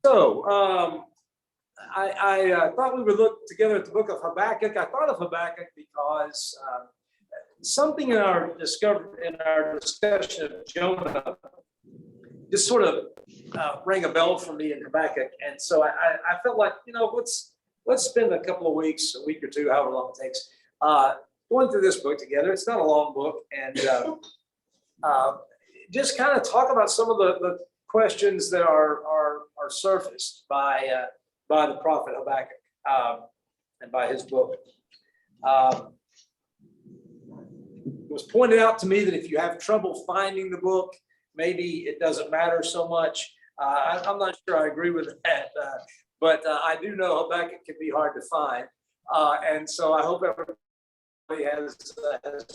So I thought we would look together at the book of Habakkuk. I thought of Habakkuk because something in our discussion of Jonah just sort of rang a bell for me in Habakkuk, and so I felt like, let's spend a couple of weeks, a week or two, however long it takes, going through this book together. It's not a long book, and just kind of talk about some of the questions that are surfaced by the prophet Habakkuk and by his book. It was pointed out to me that if you have trouble finding the book, maybe it doesn't matter so much. I'm not sure I agree with that, but I do know Habakkuk can be hard to find, and so I hope everybody has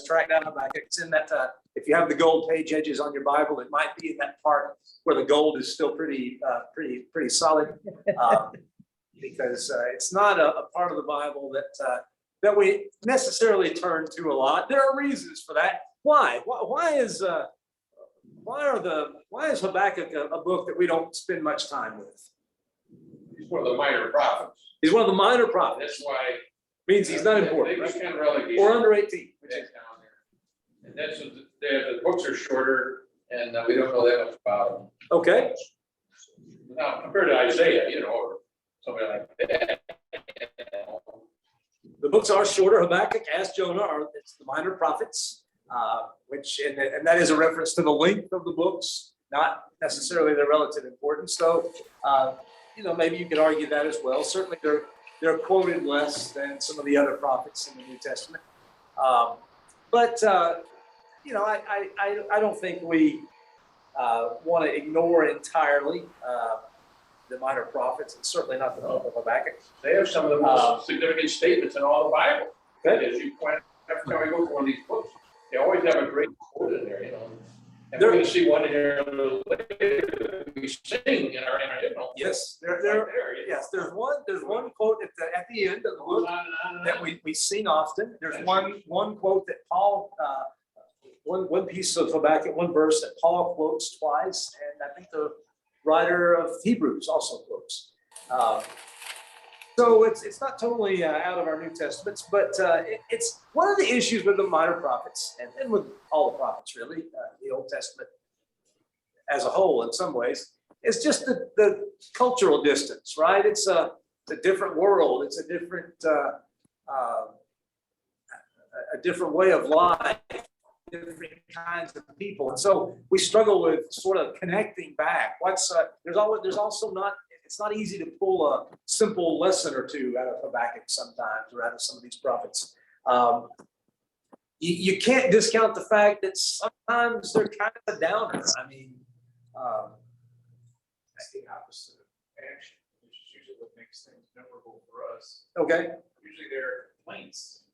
tracked down Habakkuk. It's in that. If you have the gold page edges on your Bible, it might be in that part where the gold is still pretty solid, because it's not a part of the Bible that we necessarily turn to a lot. There are reasons for that. Why is Habakkuk a book that we don't spend much time with? He's one of the minor prophets. He's one of the minor prophets. That's why means he's not important, right? Kind of relegated. Or under 18, which is down there. And that's what the books are shorter, and we don't know that much about them. Okay. Now compared to Isaiah, or somebody like that. The books are shorter. Habakkuk, as Jonah, it's the minor prophets, which and that is a reference to the length of the books, not necessarily their relative importance. So, maybe you could argue that as well. Certainly, they're quoted less than some of the other prophets in the New Testament. But I don't think we want to ignore entirely the minor prophets, and certainly not the book of Habakkuk. They have some of the most significant statements in all the Bible. Okay. As you point, every time we go through one of these books, they always have a great quote in there, And we're going to see one in here a little later. We sing in our hymnal. Yes, Yes, there's one quote at the end of the book that we sing often. There's one quote that Paul, one piece of Habakkuk, one verse that Paul quotes twice, and I think the writer of Hebrews also quotes. So it's not totally out of our New Testaments, but it's one of the issues with the minor prophets and with all the prophets, really, the Old Testament as a whole in some ways. It's just the cultural distance, right? It's a different world. It's a different way of life, different kinds of people, and so we struggle with sort of connecting back. There's also not. It's not easy to pull a simple lesson or two out of Habakkuk sometimes, or out of some of these prophets. You can't discount the fact that sometimes they're kind of a downer. I mean, that's the opposite of action, which is usually what makes things memorable for us. Okay. Usually they're complaints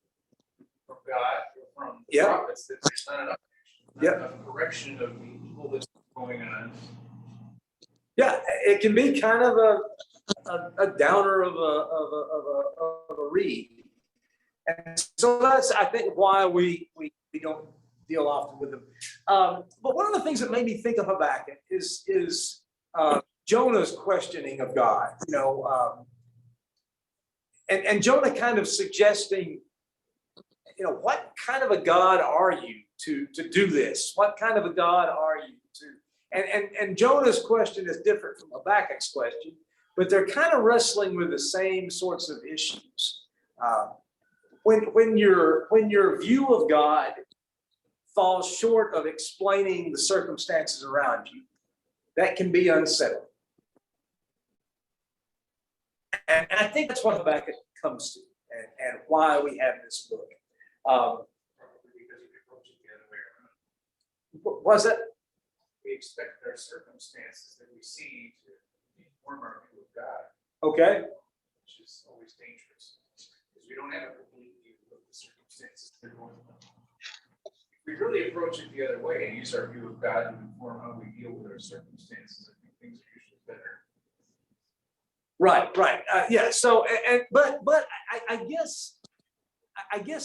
from God or from Yeah. prophets that there's not enough action, not Yeah. enough correction of the evil that's going on. Yeah, it can be kind of a downer of a read, and so that's, I think, why we don't deal often with them. But one of the things that made me think of Habakkuk is Jonah's questioning of God. And Jonah kind of suggesting, what kind of a God are you to do this? What kind of a God are you to? And Jonah's question is different from Habakkuk's question, but they're kind of wrestling with the same sorts of issues. When your view of God falls short of explaining the circumstances around you, that can be unsettling. And I think that's what Habakkuk comes to, and why we have this book. Probably because we approach it the other way around. Was it? We expect our circumstances that we see to inform our view of God, Okay. which is always dangerous, because we don't have a complete view of the circumstances that are going on. If we really approach it the other way and use our view of God to inform how we deal with our circumstances, I think things are usually better. Right. Yeah. So, but I guess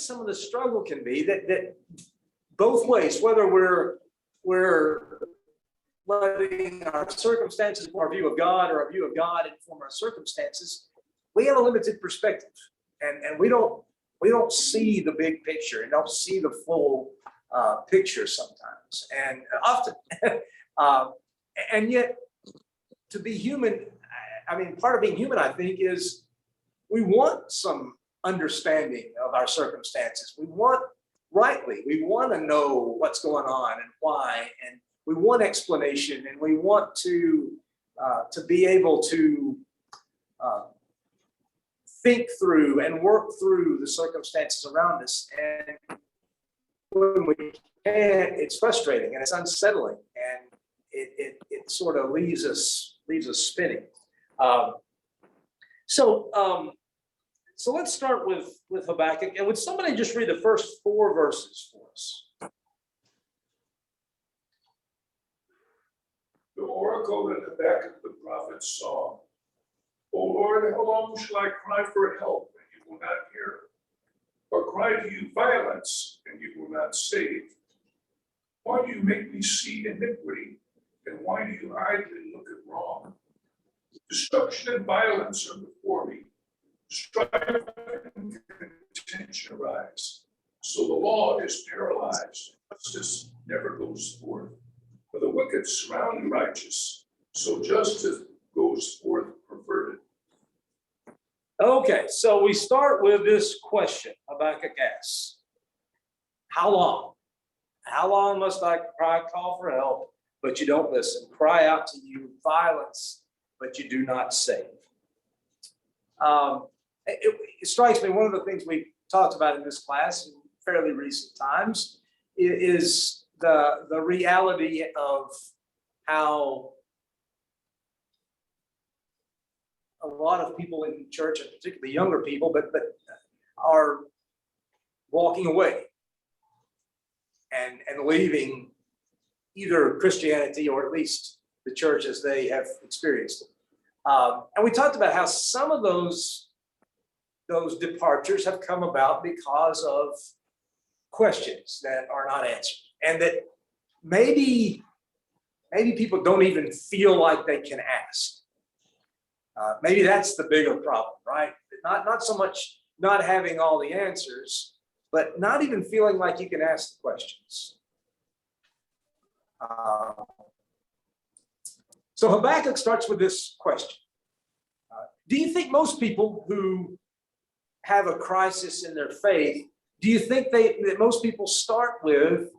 some of the struggle can be that both ways, whether we're regarding our circumstances, our view of God, or our view of God inform our circumstances, we have a limited perspective, and we don't see the big picture and don't see the full picture sometimes, and often. And yet, to be human, I mean, part of being human, I think, is we want some understanding of our circumstances. We want to know what's going on and why, and we want explanation, and we want to be able to think through and work through the circumstances around us. And when we can't, it's frustrating and it's unsettling, and it sort of leaves us spinning. So let's start with Habakkuk. And would somebody just read the first 4 verses for us? The oracle that Habakkuk the prophet saw. O Lord, how long shall I cry for help, and you will not hear? Or cry to you violence, and you will not save? Why do you make me see iniquity, and why do you idly look at wrong? Destruction and violence are before me. Strife and contention arise. So the law is paralyzed, justice never goes forth. For the wicked surround the righteous, so justice goes forth perverted. Okay, so we start with this question Habakkuk asks. How long? How long must I call for help, but you don't listen? Cry out to you violence, but you do not save. It strikes me, one of the things we talked about in this class in fairly recent times is the reality of how a lot of people in church, and particularly younger people, but are walking away and leaving either Christianity or at least the church as they have experienced it. And we talked about how some of those departures have come about because of questions that are not answered, and that maybe people don't even feel like they can ask. Maybe that's the bigger problem, right? Not so much not having all the answers, but not even feeling like you can ask the questions. So Habakkuk starts with this question. Do you think most people who have a crisis in their faith, do you think that most people start with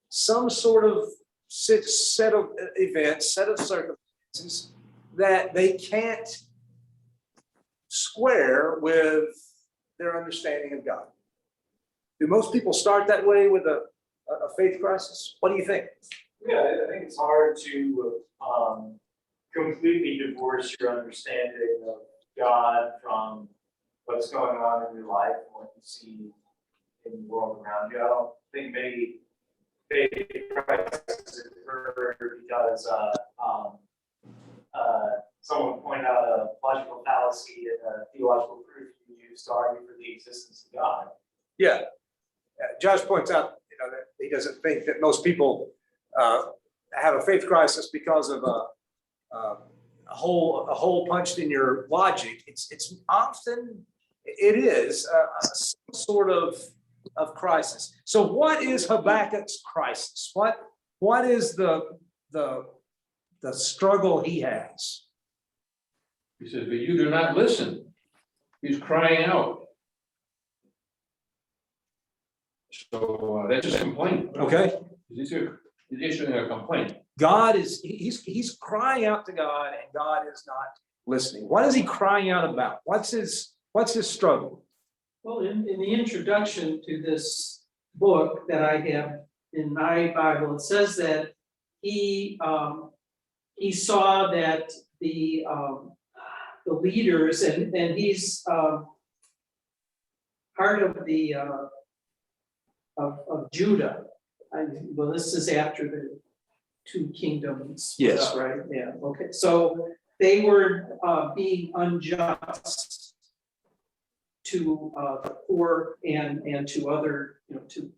some sort of set of events, set of circumstances that they can't square with their understanding of God? Do most people start that way with a faith crisis? What do you think? Yeah, I think it's hard to completely divorce your understanding of God from what's going on in your life and what you see in the world around you. I don't think many faith crises occur because someone pointed out a logical fallacy and a theological proof you use to argue for the existence of God. Yeah. Josh points out, that he doesn't think that most people have a faith crisis because of a hole punched in your logic. It's often some sort of crisis. So what is Habakkuk's crisis? What is the struggle he has? He says, but you do not listen. He's crying out. So that's just a complaint. Okay. He's issuing a complaint. He's crying out to God, and God is not listening. What is he crying out about? What's his struggle? Well, in the introduction to this book that I have in my Bible, it says that he saw that the leaders, and he's part of the of Judah. Well, this is after the 2 kingdoms. Yes. Right. Yeah. Okay. So they were being unjust to the poor and to other, to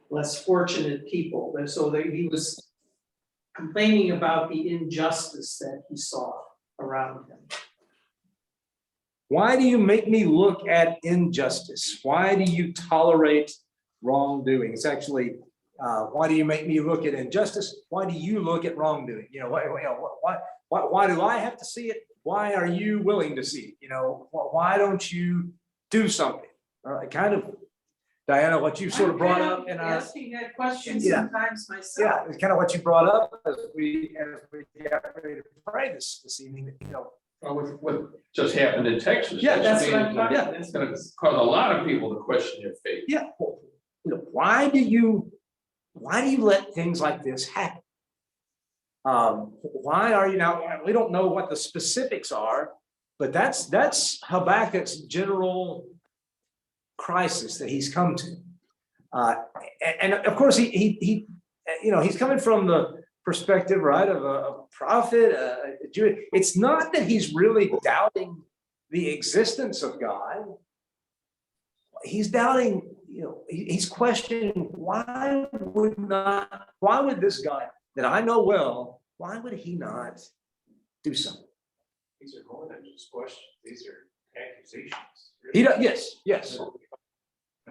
less fortunate people. And so he was complaining about the injustice that he saw around him. Why do you make me look at injustice? Why do you tolerate wrongdoing? It's actually, why do you make me look at injustice? Why do you look at wrongdoing? Why do I have to see it? Why are you willing to see it? Why don't you do something? Kind of, Diana, what you sort of brought up in our. Asking that question Yeah. sometimes myself. Yeah, it's kind of what you brought up as we got ready to pray this evening, Well, with what just happened in Texas. Yeah, that's what I'm gonna- talking- It's gonna cause a lot of people to question their faith. Yeah, why do you let things like this happen? Why are you now? We don't know what the specifics are, but that's Habakkuk's general crisis that he's come to. And of course, he's coming from the perspective, right, of a prophet, a Jew. It's not that he's really doubting the existence of God. He's doubting, he's questioning why would this God that I know well, why would he not do something? These are more than just questions, these are accusations. He does, yes.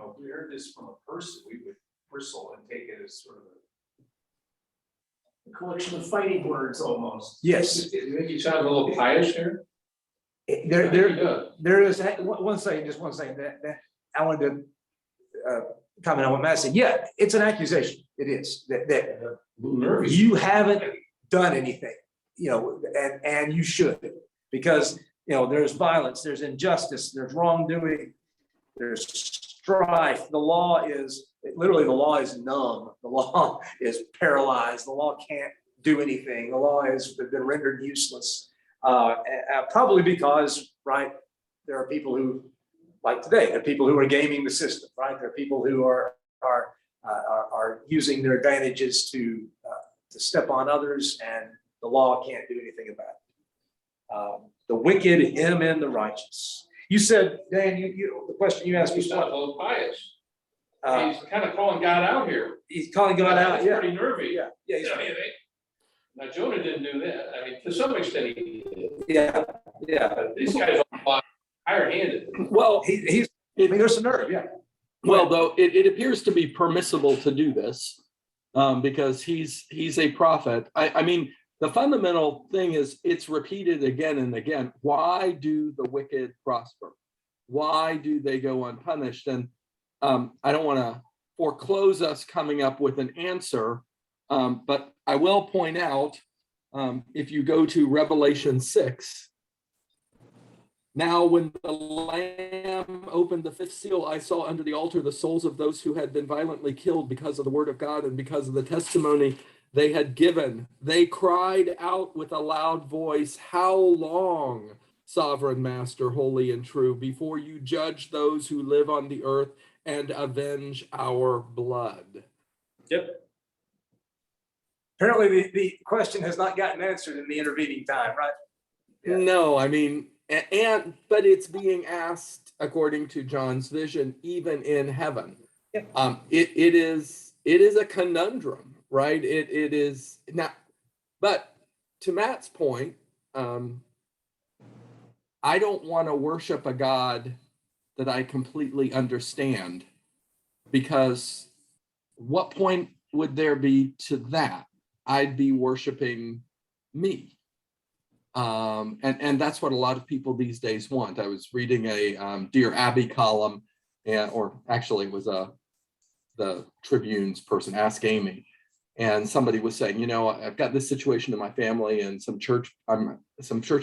If we heard this from a person, we would bristle and take it as sort of a collection of fighting words almost. Yes. You think he sounds a little pious here? There is one second, just one second that I wanted to comment on what Matt said. Yeah, it's an accusation. It is that Nervous. you haven't done anything, and you should, because there's violence, there's injustice, there's wrongdoing, there's strife. The law is numb. The law is paralyzed. The law can't do anything. The law has been rendered useless. Probably because, right, there are people who, like today, there are people who are gaming the system, right? There are people who are using their advantages to step on others, and the law can't do anything about it. The wicked, him, and the righteous. You said, Dan, the question you asked He was sounds a what? little pious. Uh, He's kind of calling God out here. He's calling God out. That's Yeah, pretty nervy. yeah, You know, you think? Now, Jonah didn't do that. I mean, to some extent he did. yeah. But these guys are a lot higher handed. Well, He's. I mean, there's some nerve. Yeah. well, though it appears to be permissible to do this because he's a prophet. I mean, the fundamental thing is it's repeated again and again. Why do the wicked prosper? Why do they go unpunished? And I don't want to foreclose us coming up with an answer, but I will point out, if you go to Revelation 6, now when the Lamb opened the fifth seal, I saw under the altar the souls of those who had been violently killed because of the word of God and because of the testimony they had given. They cried out with a loud voice, "How long, sovereign master, holy and true, before you judge those who live on the earth and avenge our blood?" Yep. Apparently, the question has not gotten answered in the intervening time, right? Yeah. No, I mean, but it's being asked according to John's vision, even in heaven. Yep. It is a conundrum, right? It is not, but to Matt's point, I don't want to worship a God that I completely understand, because what point would there be to that? I'd be worshiping me. And that's what a lot of people these days want. I was reading a Dear Abby column, or actually it was the Tribune's person, Ask Amy, and somebody was saying, I've got this situation in my family, and some church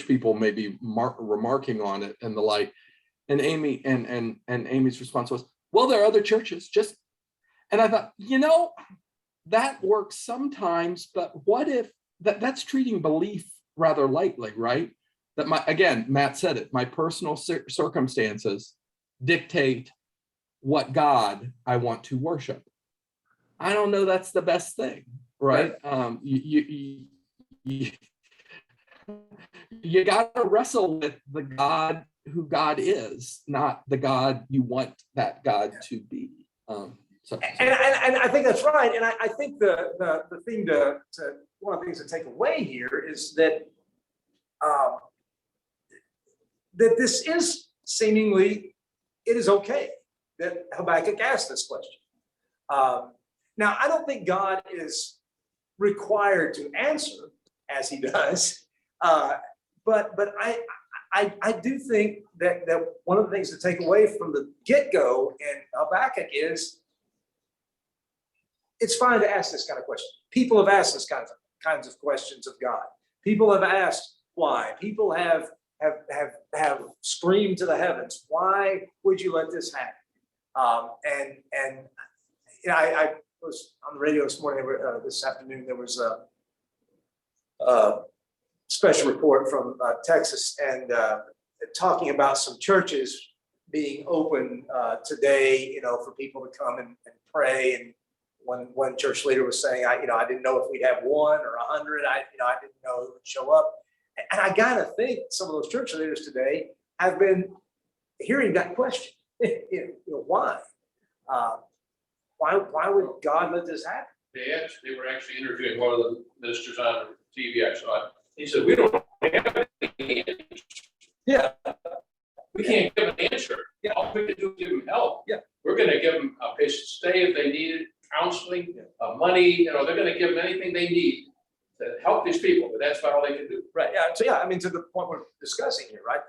people may be remarking on it and the like. And Amy and Amy's response was, well, there are other churches. And I thought, that works sometimes, but what if that's treating belief rather lightly, right? That Matt said it, my personal circumstances dictate what God I want to worship. I don't know that's the best thing, right? You got to wrestle with the God who God is, not the God you want that God to be. such and such. And I think that's right. And I think the thing one of the things to take away here is that that this is seemingly, it is okay that Habakkuk asked this question. Now, I don't think God is required to answer as he does, but I do think that one of the things to take away from the get-go in Habakkuk is it's fine to ask this kind of question. People have asked this kinds of questions of God. People have asked why. People have screamed to the heavens, why would you let this happen? And you know, I was on the radio this morning, this afternoon, there was a special report from Texas and talking about some churches being open today, you know, for people to come and pray. And one church leader was saying, I didn't know if we'd have 1 or 100. I didn't know who would show up. And I gotta think some of those church leaders today have been hearing that question. Why? Why would God let this happen? They were actually interviewing one of the ministers on TV. I saw it. He said, "We don't have any answer. Yeah. We can't give an answer. Yeah. All we can do is give them help. Yeah. We're going to give them a place to stay if they need it, counseling, money. They're going to give them anything they need to help these people. But that's about all they can do." Right. Yeah. So I mean, to the point we're discussing here, right?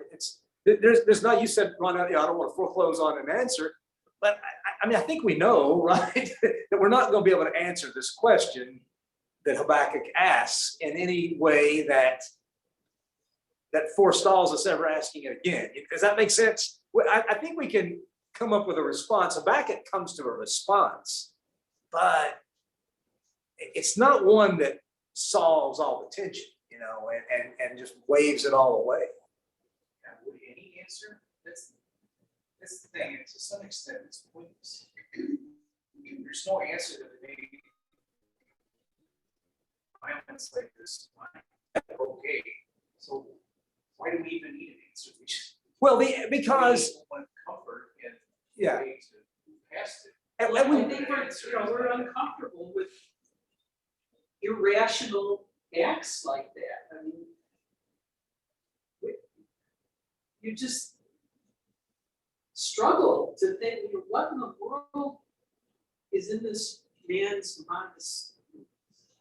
There's not. You said, Ron, I don't want to foreclose on an answer, but I mean, I think we know, right, that we're not going to be able to answer this question that Habakkuk asks in any way that forestalls us ever asking it again. Does that make sense? I think we can come up with a response. Habakkuk comes to a response, but it's not one that solves all the tension, and just waves it all away. Would any answer? That's the thing, and to some extent, it's pointless. There's no answer to the big violence like this. Okay, so why do we even need an answer? We just Because want comfort and yeah, way to pass it. and I we, think we're uncomfortable with irrational acts like that. I mean, you just struggle to think, what in the world is in this man's mind, this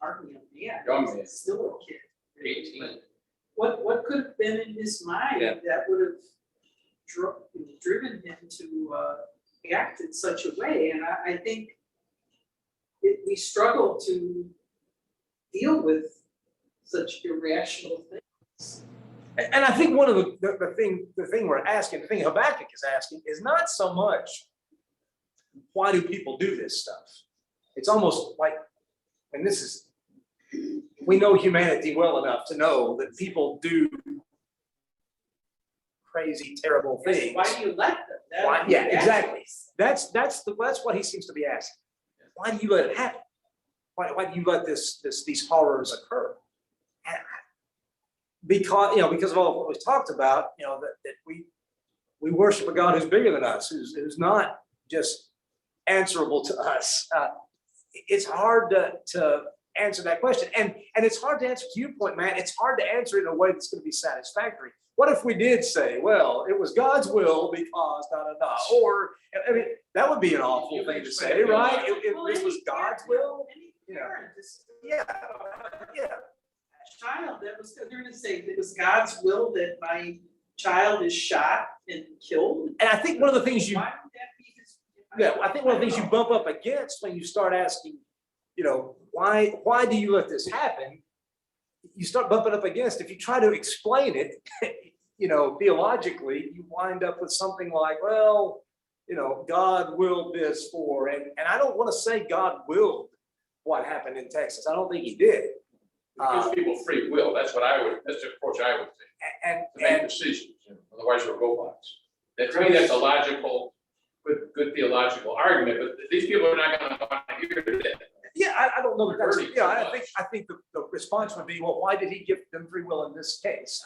army of man, Young man. he's still a kid. 18. What could have been in his mind Yeah. that would have driven him to act in such a way? And I think we struggle to deal with such irrational things. and I think one of the thing we're asking, the thing Habakkuk is asking, is not so much why do people do this stuff. It's almost like, and we know humanity well enough to know that people do crazy, terrible things. Why do you let them? Why? Yeah, exactly. That's what he seems to be asking. Why do you let it happen? Why do you let these horrors occur? And because of all what we talked about, that we worship a God who's bigger than us, who's not just answerable to us. It's hard to answer that question, and it's hard to answer, to your point, Matt. It's hard to answer it in a way that's going to be satisfactory. What if we did say, well, it was God's will because da da da, or I mean, that would be an awful thing to say, right? It was God's will. Yeah. Child, they're going to say it was God's will that my child is shot and killed. And I think one of the things Why would that be his? I think one of the things you bump up against when you start asking, why do you let this happen? You start bumping up against, if you try to explain it, theologically, you wind up with something like, well, God willed this for, and I don't want to say God willed what happened in Texas. I don't think he did. It gives people free will. That's the approach I would take. To make decisions. Otherwise, we're robots. To me, that's a logical, good theological argument. But these people are not going to want to hear that. Yeah, I don't know that that's, Hurting yeah, so I think the response would be, well, why did he give them free will in this case?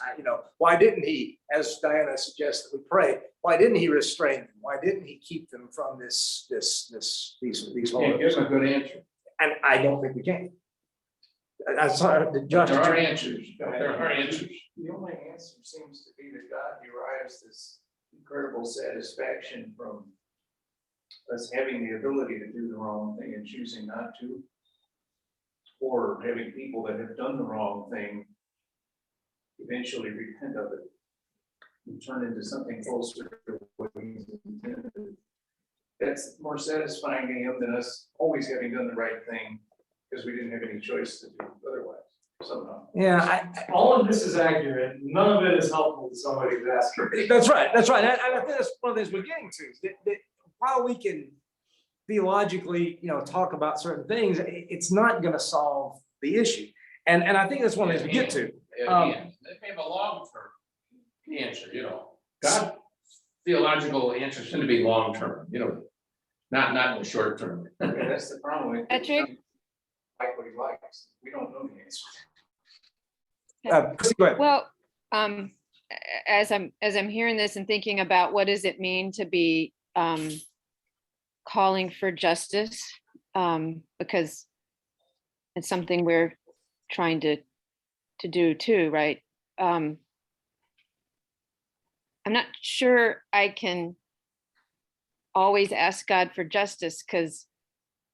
Why didn't he, as Diana suggests that we pray, why didn't he restrain them? Why didn't he keep them from these Can't give horrors? them a good answer. And I don't think we can. I'm sorry, Josh. There are answers. There are answers. The only answer seems to be that God derives this incredible satisfaction from us having the ability to do the wrong thing and choosing not to. Or having people that have done the wrong thing eventually repent of it and turn into something closer to what he's intended. That's more satisfying to him than us always having done the right thing because we didn't have any choice to do otherwise somehow. Yeah, All of this is accurate, none of it is helpful to somebody who's asking. that's right. And I think that's one of the things we're getting to, is that while we can theologically, talk about certain things, it's not gonna solve the issue. And I think that's one of the things we get to. They have a long-term answer, God, theological answers tend to be long-term, not in the short term. Okay, that's the problem. Patrick? Like what he likes. We don't know the answer. Chrissy, go ahead. Well, as I'm hearing this and thinking about what does it mean to be calling for justice, because it's something we're trying to do too, right? I'm not sure I can always ask God for justice because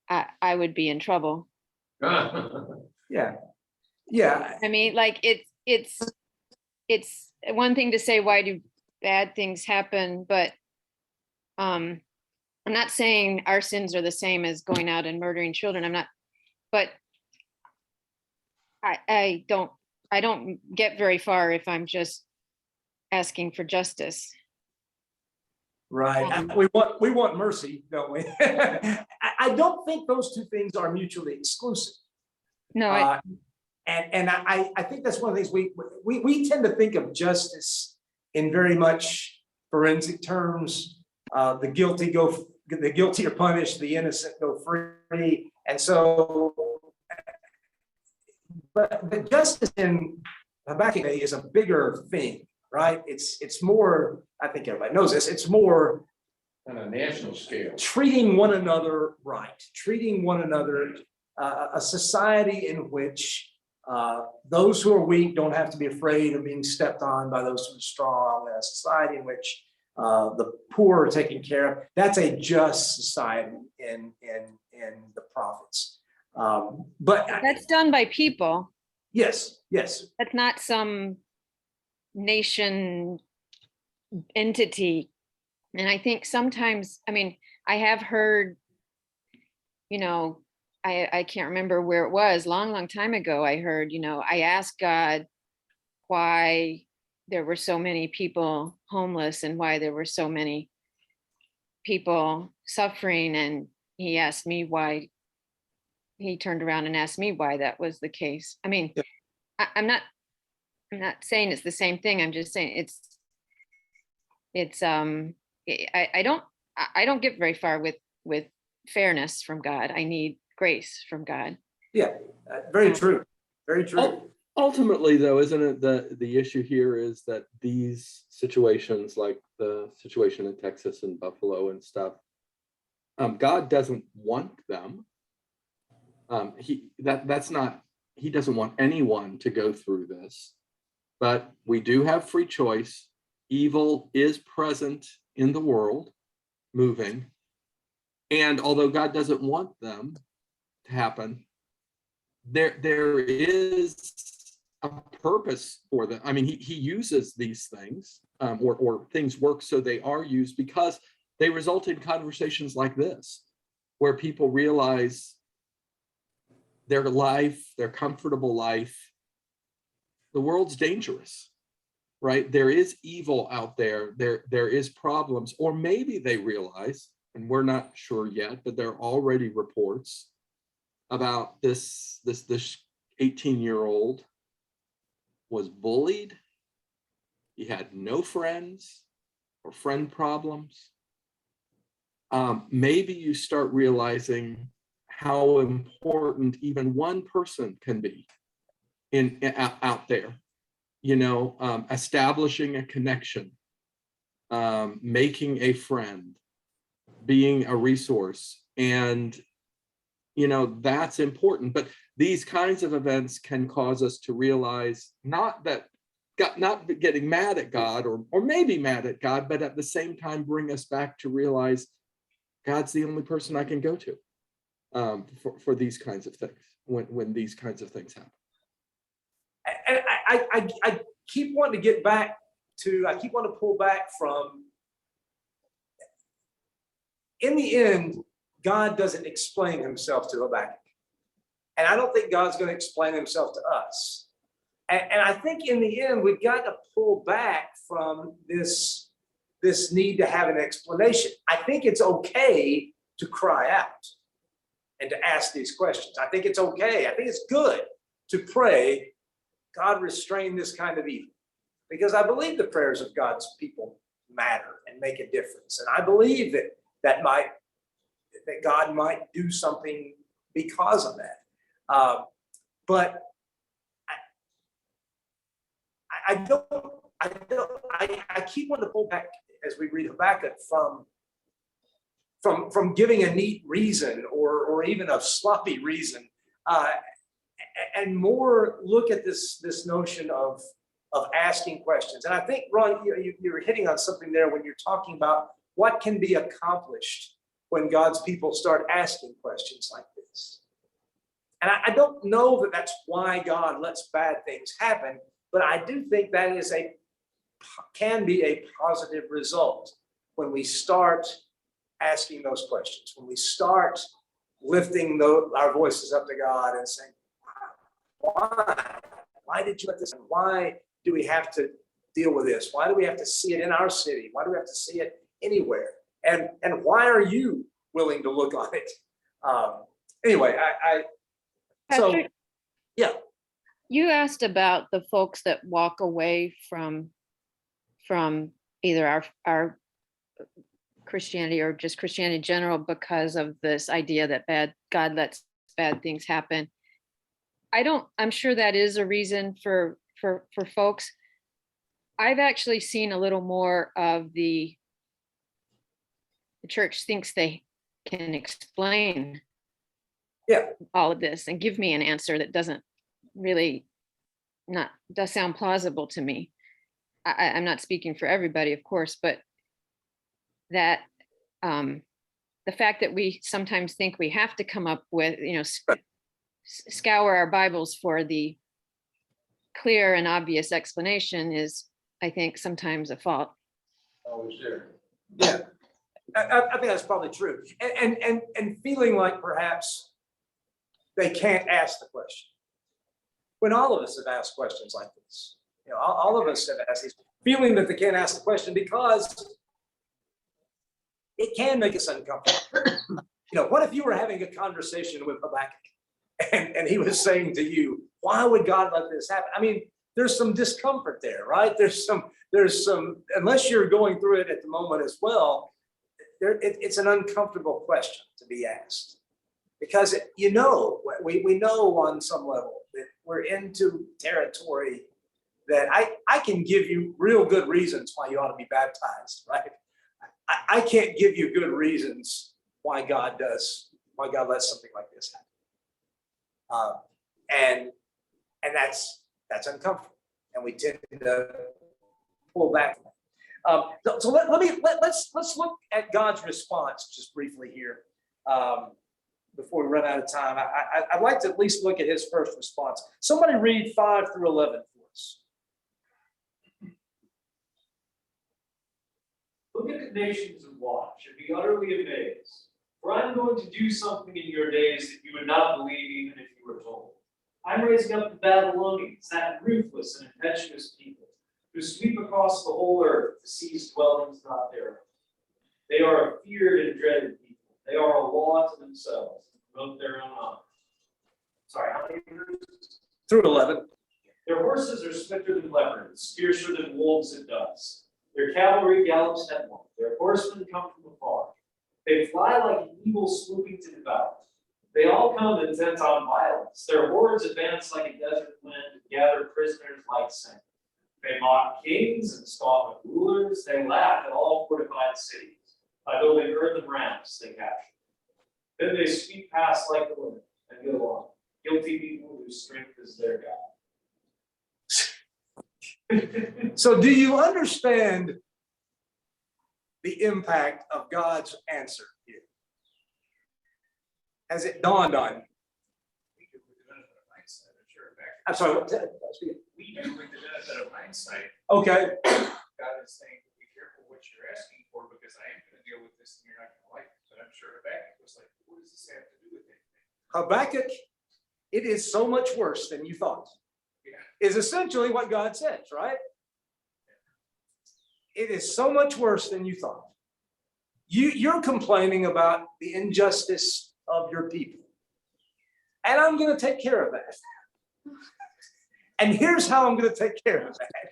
I would be in trouble. Yeah. I mean, like it's one thing to say, why do bad things happen? But I'm not saying our sins are the same as going out and murdering children. I'm not, but I don't get very far if I'm just asking for justice. Right. We want mercy, don't we? I don't think those two things are mutually exclusive. No, And I think that's one of the things we tend to think of justice in very much forensic terms. The guilty are punished, the innocent go free. And so, but justice in Habakkuk is a bigger thing, right? It's more, I think everybody knows this, it's more On a national scale. treating one another right, treating one another, a society in which those who are weak don't have to be afraid of being stepped on by those who are strong, a society in which the poor are taken care of. That's a just society in the prophets. But that's done by people. yes. That's not some nation entity. And I think sometimes, I mean, I have heard, I can't remember where it was, long time ago, I heard, I asked God why there were so many people homeless and why there were so many people suffering. And he asked me why, he turned around and asked me why that was the case. I mean, yeah. I'm not saying it's the same thing. I'm just saying I don't get very far with fairness from God. I need grace from God. Yeah, very true. Very true. Ultimately, though, isn't it the issue here is that these situations, like the situation in Texas and Buffalo and stuff, God doesn't want them. He doesn't want anyone to go through this, but we do have free choice. Evil is present in the world, moving, and although God doesn't want them to happen, there is a purpose for them. I mean, he uses these things, or things work so they are used because they result in conversations like this, where people realize their life, their comfortable life, the world's dangerous, right? There is evil out there. There is problems, or maybe they realize, and we're not sure yet, but there are already reports about this 18-year-old was bullied. He had no friends or friend problems. Maybe you start realizing how important even one person can be out there, establishing a connection, making a friend, being a resource. And, that's important. But these kinds of events can cause us to realize not getting mad at God or maybe mad at God, but at the same time bring us back to realize God's the only person I can go to for these kinds of things, when these kinds of things happen. And I keep wanting to pull back from, in the end, God doesn't explain himself to Habakkuk. And I don't think God's going to explain himself to us. And I think in the end, we've got to pull back from this need to have an explanation. I think it's okay to cry out and to ask these questions. I think it's okay. I think it's good to pray, God, restrain this kind of evil. Because I believe the prayers of God's people matter and make a difference. And I believe that God might do something because of that. But I keep wanting to pull back as we read Habakkuk from giving a neat reason or even a sloppy reason, and more look at this notion of asking questions. And I think, Ron, you're hitting on something there when you're talking about what can be accomplished when God's people start asking questions like this. And I don't know that that's why God lets bad things happen, but I do think that can be a positive result when we start asking those questions, when we start lifting our voices up to God and saying, why did you let this happen? Why do we have to deal with this? Why do we have to see it in our city? Why do we have to see it anywhere? And why are you willing to look on it? Anyway, Patrick, yeah. you asked about the folks that walk away from either our Christianity or just Christianity in general because of this idea that God lets bad things happen. I'm sure that is a reason for folks. I've actually seen a little more of the church thinks they can explain all of this and give me an answer that does sound plausible to me. I'm not speaking for everybody, of course, but that the fact that we sometimes think we have to come up with, scour our Bibles for the clear and obvious explanation is, I think, sometimes a fault. Always there. Yeah, I think that's probably true. And feeling like perhaps they can't ask the question. When all of us have asked questions like this, all of us have asked these, feeling that they can't ask the question because it can make us uncomfortable. What if you were having a conversation with Habakkuk and he was saying to you, why would God let this happen? I mean, there's some discomfort there, right? There's some, unless you're going through it at the moment as well, it's an uncomfortable question to be asked. Because, we know on some level that we're into territory that I can give you real good reasons why you ought to be baptized, right? I can't give you good reasons why God lets something like this happen. And that's uncomfortable. And we tend to pull back. So let's look at God's response just briefly here. Before we run out of time, I'd like to at least look at his first response. Somebody read 5 through 11 for us. Look at the nations and watch and be utterly amazed. For I'm going to do something in your days that you would not believe even if you were told. I'm raising up the Babylonians, that ruthless and impetuous people, who sweep across the whole earth to seize dwellings not theirs. They are a feared and dreaded people. They are a law to themselves and promote their own honor. Sorry, how many verses? Through 11. Their horses are swifter than leopards, fiercer than wolves at dusk. Their cavalry gallops headlong. Their horsemen come from afar. They fly like an eagle swooping to devour. They all come intent on violence. Their hordes advance like a desert wind and gather prisoners like sand. They mock kings and scoff at rulers. They laugh at all fortified cities. By building earthen ramps, they capture. Then they sweep past like the wind and go on. Guilty people whose strength is their God. So do you understand the impact of God's answer here? Has it dawned on you? We do with the benefit of hindsight, I'm sure. I'm sorry, what was that? We do with the benefit of hindsight. Okay, God is saying, be careful what you're asking for, because I am gonna deal with this and you're not gonna like it. But I'm sure Habakkuk was like, what does this have to do with anything? Habakkuk, it is so much worse than you thought, is essentially what God says, right? It is so much worse than you thought. You're complaining about the injustice of your people. And I'm going to take care of that. And here's how I'm going to take care of that.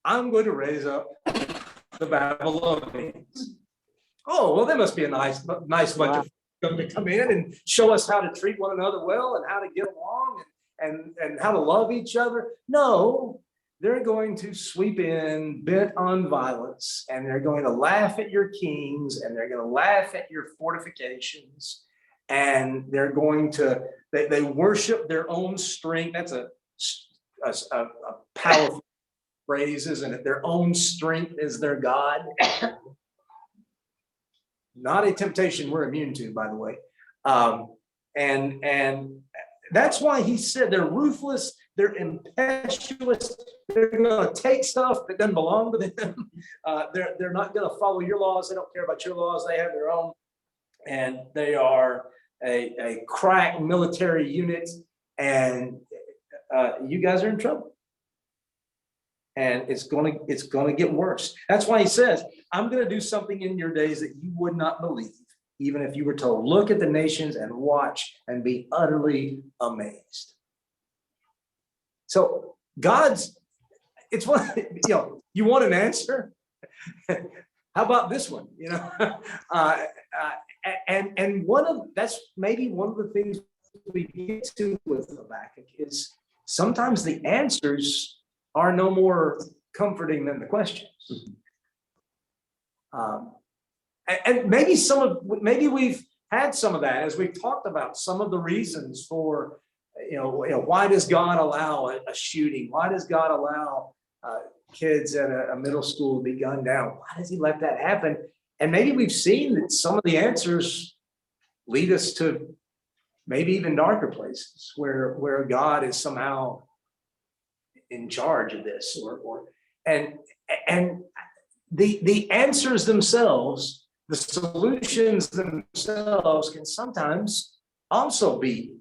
I'm going to raise up the Babylonians. Oh, well, they must be a nice bunch of them to come in and show us how to treat one another well and how to get along and how to love each other. No, they're going to sweep in bent on violence, and they're going to laugh at your kings, and they're going to laugh at your fortifications, and they're going to, they worship their own strength. That's a powerful phrase, isn't it? Their own strength is their God. Not a temptation we're immune to, by the way. And that's why he said they're ruthless, they're impetuous, they're going to take stuff that doesn't belong to them. They're not going to follow your laws. They don't care about your laws. They have their own. And they are a crack military unit. And you guys are in trouble. And it's gonna get worse. That's why he says, I'm gonna do something in your days that you would not believe, even if you were told. Look at the nations and watch and be utterly amazed. So it's one, you want an answer? How about this one? And that's maybe one of the things we get to with Habakkuk is sometimes the answers are no more comforting than the questions. And maybe we've had some of that as we've talked about some of the reasons for, why does God allow a shooting? Why does God allow kids at a middle school to be gunned down? Why does he let that happen? And maybe we've seen that some of the answers lead us to maybe even darker places where God is somehow in charge of this, and the answers themselves, the solutions themselves can sometimes also be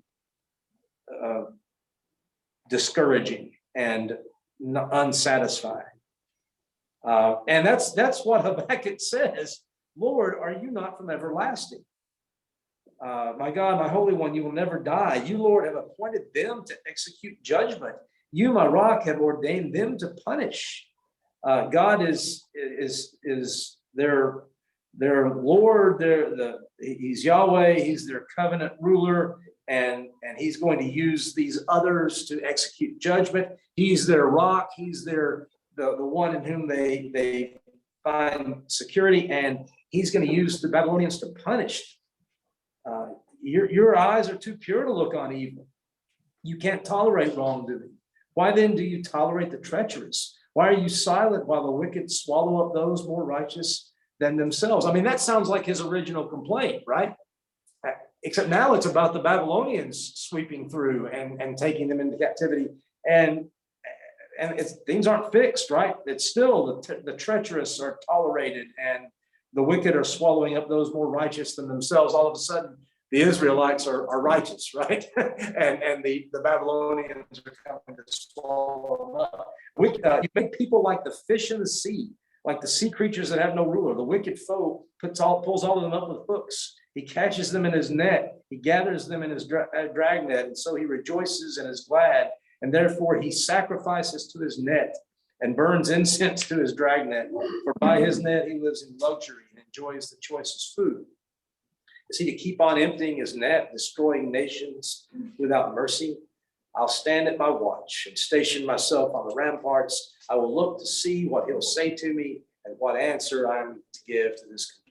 discouraging and unsatisfying. And that's what Habakkuk says. Lord, are you not from everlasting? My God, my Holy One, you will never die. You, Lord, have appointed them to execute judgment. You, my rock, have ordained them to punish. God is their Lord. He's Yahweh. He's their covenant ruler, and he's going to use these others to execute judgment. He's their rock. He's the one in whom they find security, and he's going to use the Babylonians to punish. Your eyes are too pure to look on evil. You can't tolerate wrongdoing. Why then do you tolerate the treacherous? Why are you silent while the wicked swallow up those more righteous than themselves? I mean, that sounds like his original complaint, right? Except now it's about the Babylonians sweeping through and taking them into captivity. And things aren't fixed, right? It's still the treacherous are tolerated and the wicked are swallowing up those more righteous than themselves. All of a sudden, the Israelites are righteous, right? and the Babylonians are coming to swallow them up. You make people like the fish in the sea, like the sea creatures that have no ruler. The wicked foe pulls all of them up with hooks. He catches them in his net. He gathers them in his dragnet, and so he rejoices and is glad. And therefore he sacrifices to his net and burns incense to his dragnet. For by his net he lives in luxury and enjoys the choicest food. Is he to keep on emptying his net, destroying nations without mercy? I'll stand at my watch and station myself on the ramparts. I will look to see what he'll say to me and what answer I'm to give to this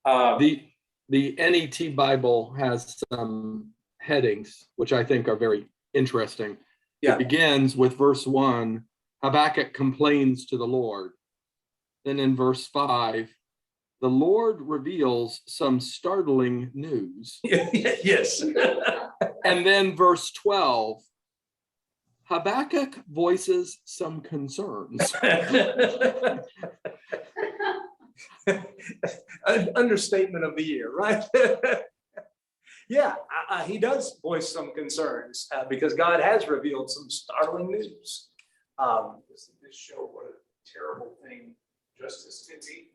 complaint. The NET Bible has some headings, which I think are very interesting. Yeah. It begins with verse 1, Habakkuk complains to the Lord. Then in verse 5, the Lord reveals some startling news. Yes. And then verse 12, Habakkuk voices some concerns. An understatement of the year, right? Yeah, he does voice some concerns because God has revealed some startling news. Doesn't this show what a terrible thing justice can be?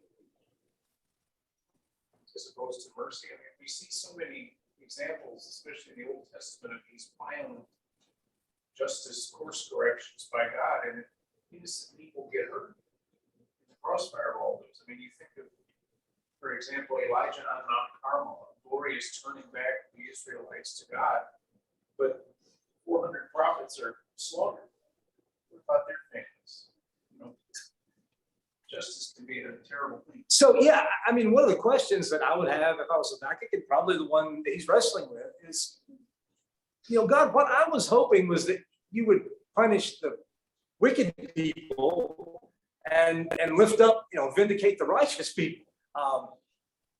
As opposed to mercy. I mean, we see so many examples, especially in the Old Testament, of these violent justice course corrections by God, and innocent people get hurt in the crossfire of all those. I mean, you think of, for example, Elijah on Mount Carmel, glory is turning back the Israelites to God, but 400 prophets are slaughtered. What about their families? You know, justice can be a terrible thing. So, yeah, I mean, one of the questions that I would have if I was Habakkuk, and probably the one that he's wrestling with, is, God, what I was hoping was that you would punish the wicked people and lift up, vindicate the righteous people.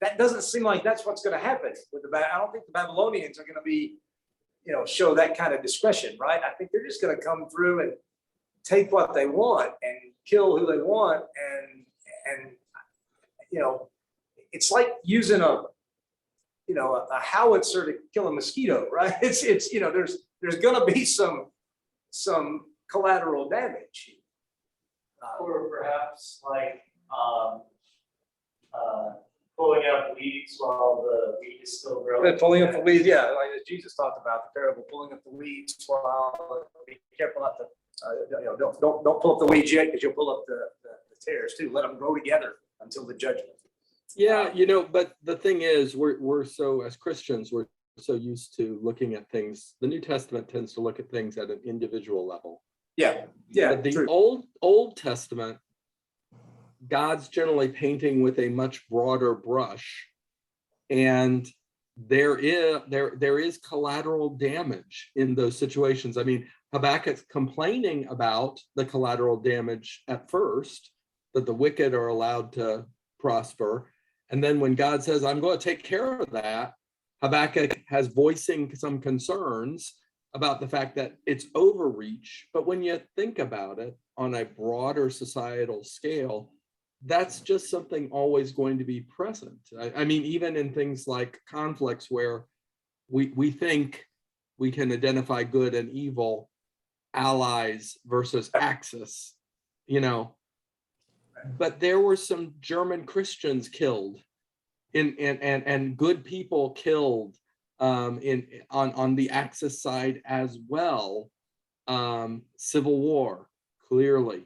That doesn't seem like that's what's going to happen with I don't think the Babylonians are going to be, show that kind of discretion, right? I think they're just going to come through and take what they want and kill who they want, and it's like using a howitzer to kill a mosquito, right? It's there's going to be some collateral damage. Or perhaps like pulling out weeds while the wheat is still growing. Pulling up the weeds, yeah, like as Jesus talked about the parable, pulling up the weeds while be careful not to. Don't pull up the weeds yet, because you'll pull up the tares too. Let them grow together until the judgment. Yeah, but the thing is, we're so, as Christians, we're so used to looking at things. The New Testament tends to look at things at an individual level. Yeah. But the true. Old Testament, God's generally painting with a much broader brush, and there is collateral damage in those situations. I mean, Habakkuk's complaining about the collateral damage at first, that the wicked are allowed to prosper. And then when God says, I'm going to take care of that, Habakkuk has voicing some concerns about the fact that it's overreach. But when you think about it on a broader societal scale, that's just something always going to be present. I mean, even in things like conflicts where we think we can identify good and evil, allies versus axis, but there were some German Christians killed and good people killed on the Axis side as well. Civil War clearly,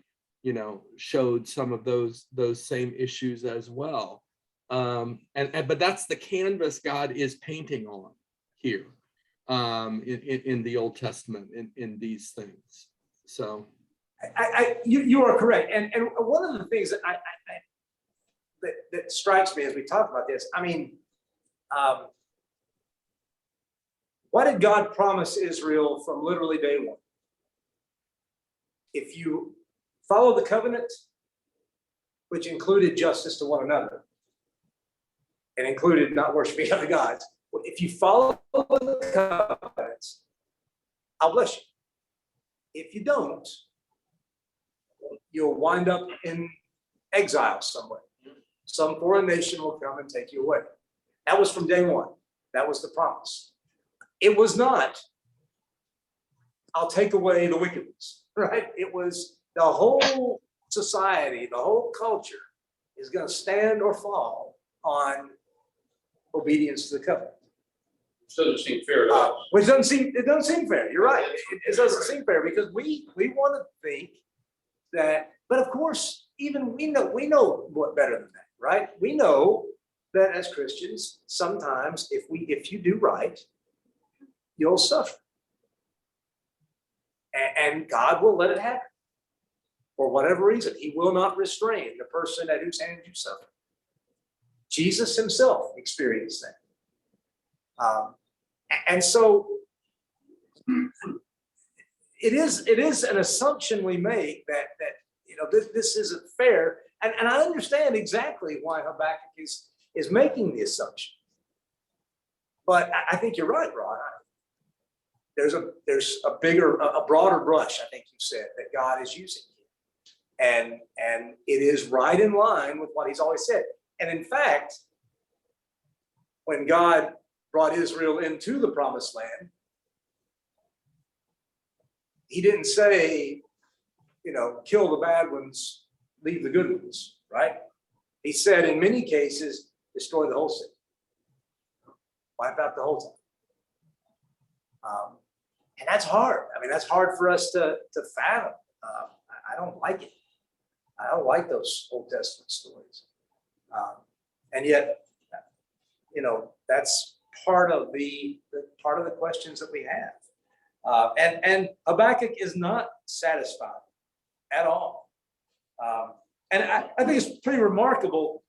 showed some of those same issues as well. But that's the canvas God is painting on here in the Old Testament in these things. So you are correct. And one of the things that that strikes me as we talk about this, I mean, what did God promise Israel from literally day one? If you follow the covenant, which included justice to one another and included not worshiping other gods, if you follow the covenants, I'll bless you. If you don't, you'll wind up in exile somewhere. Some foreign nation will come and take you away. That was from day one. That was the promise. It was not, I'll take away the wickedness, right? It was the whole society, the whole culture is going to stand or fall on obedience to the covenant. Which doesn't seem fair to us. Which it doesn't seem fair. You're right. It doesn't seem fair because we want to think that, but of course, even we know what better than that, right? We know that as Christians, sometimes if you do right, you'll suffer. And God will let it happen. For whatever reason, he will not restrain the person at whose hand you suffer. Jesus himself experienced that. And so it is an assumption we make that this isn't fair. And I understand exactly why Habakkuk is making the assumption. But I think you're right, Ron. There's a broader brush, I think you said, that God is using here. And it is right in line with what he's always said. And in fact, when God brought Israel into the promised land, he didn't say, kill the bad ones, leave the good ones, right? He said in many cases, destroy the whole city. Wipe out the whole town. And that's hard. I mean, that's hard for us to fathom. I don't like it. I don't like those Old Testament stories. And yet, that's part of the questions that we have. And Habakkuk is not satisfied at all. And I think it's pretty remarkable.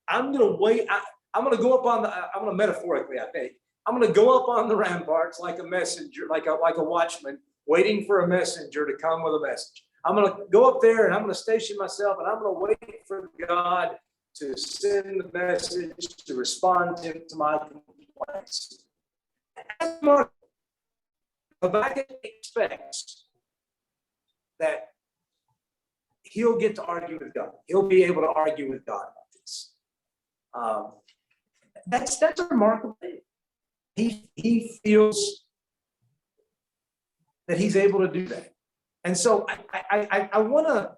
I'm going to wait. I'm going to go up on I'm going to metaphorically, I think. I'm going to go up on the ramparts like a messenger, like a watchman, waiting for a messenger to come with a message. I'm going to go up there and I'm going to station myself and I'm going to wait for God to send the message, to respond to my complaints. Habakkuk expects that he'll get to argue with God. He'll be able to argue with God about this. That's a remarkable thing. He feels that he's able to do that. And so I want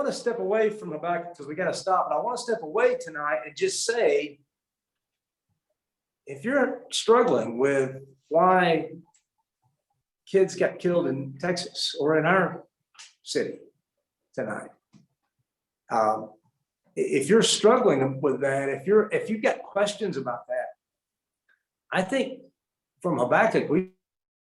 to step away from Habakkuk because we got to stop. And I want to step away tonight and just say, if you're struggling with why kids got killed in Texas or in our city tonight, if you're struggling with that, if you've got questions about that, I think from Habakkuk, we